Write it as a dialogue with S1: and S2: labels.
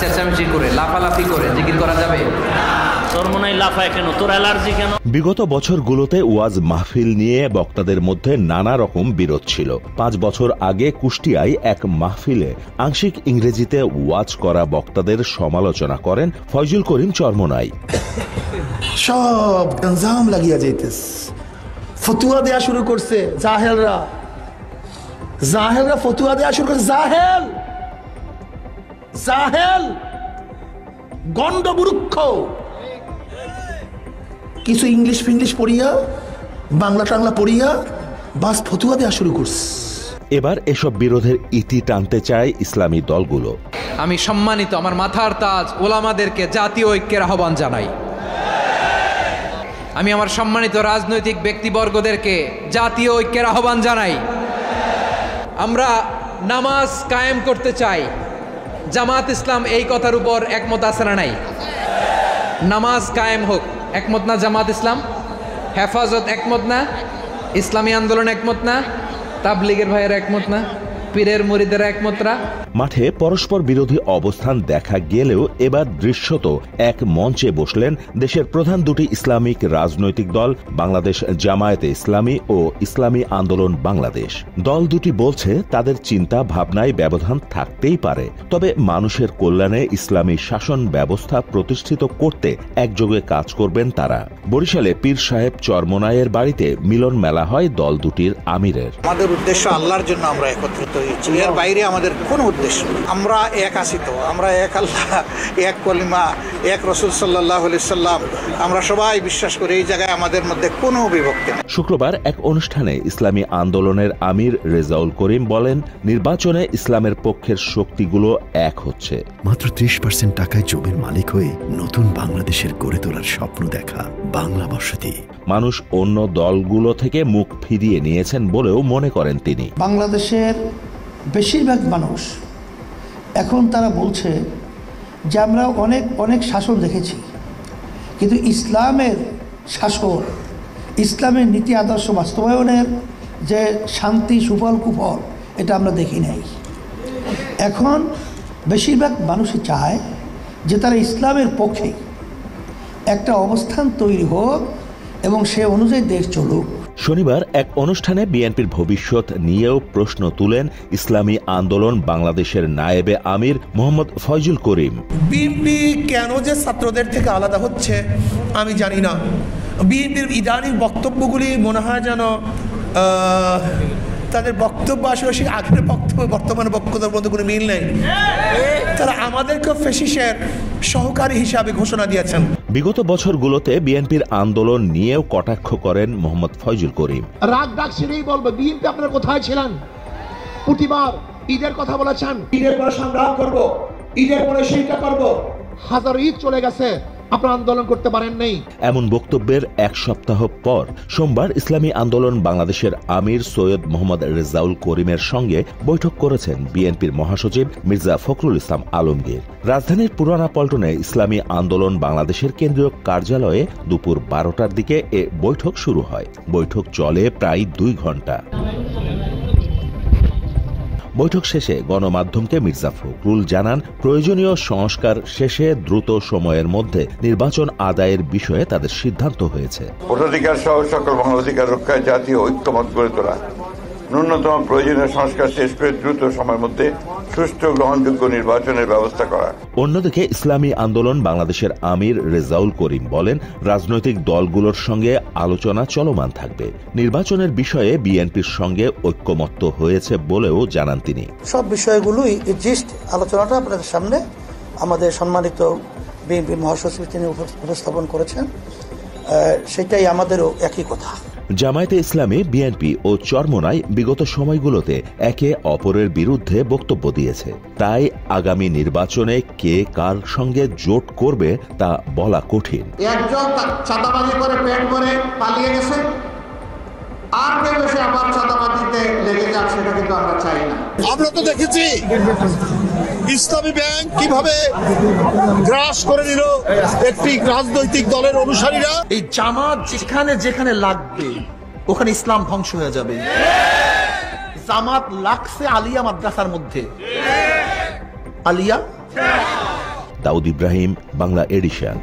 S1: চেঁচামেচি করে লাফালাফি করে জিকির করা যাবে?
S2: তোর মনে হয় লাফায় কেন, তোর অ্যালার্জি কেন?
S3: বিগত বছরগুলোতে ওয়াজ মাহফিল নিয়ে বক্তাদের মধ্যে নানা রকম বিরোধ ছিল। 5 বছর আগে কুষ্টিয়ায় এক মাহফিলে আংশিক ইংরেজিতে ওয়াজ করা বক্তাদের সমালোচনা করেন ফয়জুল করিম চরমোনাই।
S4: সব গঞ্জাম লাগিয়া যাইতেছে, ফতুয়া দেয়া শুরু করছে জাহেলরা ফতুয়া দেয়া শুরু করছে। জাহেল গন্ডমূর্খ, কিছু ইংলিশ ফিংলিশ পড়িয়া বাংলা টাংলা পড়িয়া বাস ফতুয়া দেয়া শুরু করছে।
S3: এবার এসব বিরোধের ইতি টানতে চায় ইসলামী দলগুলো।
S1: আমি সম্মানিত আমার মাথার তাজ ওলামাদেরকে জাতীয় ঐক্যের আহ্বান জানাই। আমি আমার সম্মানিত রাজনৈতিক ব্যক্তিবর্গদেরকে জাতীয় ঐক্যের আহ্বান জানাই। আমরা নামাজ কায়েম করতে চাই। জামাত ইসলাম এই কথার উপর একমত আছে না নাই? নামাজ কায়েম হোক, একমত না জামাত ইসলাম? হেফাজত একমত না? ইসলামী আন্দোলন একমত না? তাবলীগের ভাইয়ের একমত না? পীরের মুরিদের একমত না?
S3: মাঠে পরস্পর বিরোধী অবস্থান দেখা গেলেও এবার দৃশ্যত এক মঞ্চে বসলেন দেশের প্রধান দুটি ইসলামিক রাজনৈতিক দল, বাংলাদেশ জামায়াতে ইসলামী ও ইসলামী আন্দোলন বাংলাদেশ। দল দুটি বলছে তাদের চিন্তা ভাবনায় ব্যবধান থাকতেই পারে, তবে মানুষের কল্যাণে ইসলামী শাসন ব্যবস্থা প্রতিষ্ঠিত করতে একযোগে কাজ করবেন তারা। বরিশালে পীর সাহেব চরমোনাইয়ের বাড়িতে মিলন মেলা হয় দল দুটির আমিরের।
S5: আমাদের উদ্দেশ্য আল্লাহর জন্য আমরা একত্রিত হয়েছি, এর বাইরে আমাদের কোন উদ্দেশ্য? আমরা এক আছি তো, আমরা এক আল্লাহ, এক কলিমা, এক রাসূল সাল্লাল্লাহু আলাইহি সাল্লাম, আমরা সবাই বিশ্বাস করি। এই জায়গায় আমাদের মধ্যে কোনো বিভক্তি নেই।
S3: শুক্রবার এক অনুষ্ঠানে ইসলামী আন্দোলনের আমির রেজাউল করিম বলেন, নির্বাচনে ইসলামের পক্ষের শক্তিগুলো এক হচ্ছে।
S6: মাত্র 30% টাকায় জমির মালিক হয়ে নতুন বাংলাদেশের গড়ে তোলার স্বপ্ন দেখা বাংলা বসতি।
S3: মানুষ অন্য দলগুলো থেকে মুখ ফিরিয়ে নিয়েছেন বলেও মনে করেন তিনি।
S4: বাংলাদেশের বেশিরভাগ মানুষ এখন তারা বলছে যে আমরা অনেক শাসন দেখেছি, কিন্তু ইসলামের শাসন, ইসলামের নীতি আদর্শ বাস্তবায়নের যে শান্তি সুফল কুফল, এটা আমরা দেখি নাই। এখন বেশিরভাগ মানুষই চায় যে তারা ইসলামের পক্ষে একটা অবস্থান তৈরি হোক এবং সে অনুযায়ী দেশ চলুক।
S3: শনিবার এক অনুষ্ঠানে বিএনপির ভবিষ্যৎ নিয়েও প্রশ্ন তুলেন ইসলামী আন্দোলন বাংলাদেশের নায়েবে আমির মোহাম্মদ ফয়জুল করিম।
S4: বিএনপি কেন যে ছাত্রদের থেকে আলাদা হচ্ছে আমি জানি না। বিএনপির ইদানিং বক্তব্যগুলি মনে হয় যেন তাদের বক্তব্য আসলে সেই আগের বক্তব্য বর্তমানে বক্তব্যের মধ্যে কোনো মিল নেই। তারা আমাদেরকে ফ্যাসিস্টের সহকারী হিসাবে ঘোষণা দিয়েছেন।
S3: বিগত বছরগুলোতে বিএনপির আন্দোলন নিয়েও কটাক্ষ করেন মোহাম্মদ ফয়জুল করিম।
S7: রাগ ডাক সেটাই বলবো, বিএনপি আপনারা কোথায় ছিলেন? প্রতিবার ঈদের কথা বলেছেন, ঈদের পরে সংগ্রাম করবো, ঈদের পরে সেইটা করবো। হাজার ঈদ চলে গেছে, আপনারা আন্দোলন করতে পারেন নাই।
S3: এমন বক্তব্যের এক সপ্তাহ পর সোমবার ইসলামী আন্দোলন বাংলাদেশের আমির সৈয়দ মোহাম্মদ রেজাউল করিমের সঙ্গে বৈঠক করেছেন বিএনপির মহাসচিব মির্জা ফখরুল ইসলাম আলমগীর। রাজধানীর পুরানা পল্টনে ইসলামী আন্দোলন বাংলাদেশের কেন্দ্রীয় কার্যালয়ে দুপুর 12টার দিকে এ বৈঠক শুরু হয়। বৈঠক চলে প্রায় 2 ঘণ্টা। বৈঠক শেষে গণমাধ্যমকে মির্জা ফখরুল জানান, প্রয়োজনীয় সংস্কার শেষে দ্রুত সময়ের মধ্যে নির্বাচন আদায়ের বিষয়ে তাদের সিদ্ধান্ত হয়েছে।
S8: ভোটাধিকার সহ সকল মানবাধিকার রক্ষায় জাতীয় ঐক্যমত গড়ে তোলা, ন্যূনতম প্রয়োজনীয় সংস্কার শেষ করে দ্রুত সময়ের মধ্যে সুষ্ঠু গ্রহণযোগ্য নির্বাচনের ব্যবস্থা করা।
S3: অন্যদিকে ইসলামী আন্দোলন বাংলাদেশের আমির রেজাউল করিম বলেন, রাজনৈতিক দলগুলোর সঙ্গে আলোচনা চলমান থাকবে। নির্বাচনের বিষয়ে বিএনপির সঙ্গে ঐক্যমত্য হয়েছে বলেও জানান তিনি।
S5: সব বিষয়গুলোই জিস্ট আলোচনাটা আপনাদের সামনে আমাদের সম্মানিত বিএনপি মহাসচিব তিনি উপস্থাপন করেছেন, সেটাই আমাদেরও একই কথা।
S3: জামায়াতে ইসলামী, বিএনপি ও চরমোনাই বিগত সময়গুলোতে একে অপরের বিরুদ্ধে বক্তব্য দিয়েছে। তাই আগামী নির্বাচনে কে কার সঙ্গে জোট করবে তা বলা কঠিন।
S7: একজন চাঁদাবাজি করে পেট করে পালিয়ে গেছে, আর কেউ এসে আবার চাঁদাবাজিতে লেগে যাচ্ছে, সেটা কিন্তু আমরা চাই না।
S9: আমরা তো দেখেছি ইসলামী ব্যাংক কিভাবে গ্রাস করে নিল একটি রাজনৈতিক দলের অনুসারীরা।
S4: এই জামাত যেখানে যেখানে লাগবে ওখানে ইসলাম ধ্বংস হয়ে যাবে। জামাত লাগছে আলিয়া মাদ্রাসার মধ্যে, আলিয়া
S3: দাউদ ইব্রাহিম, বাংলা এডিশন।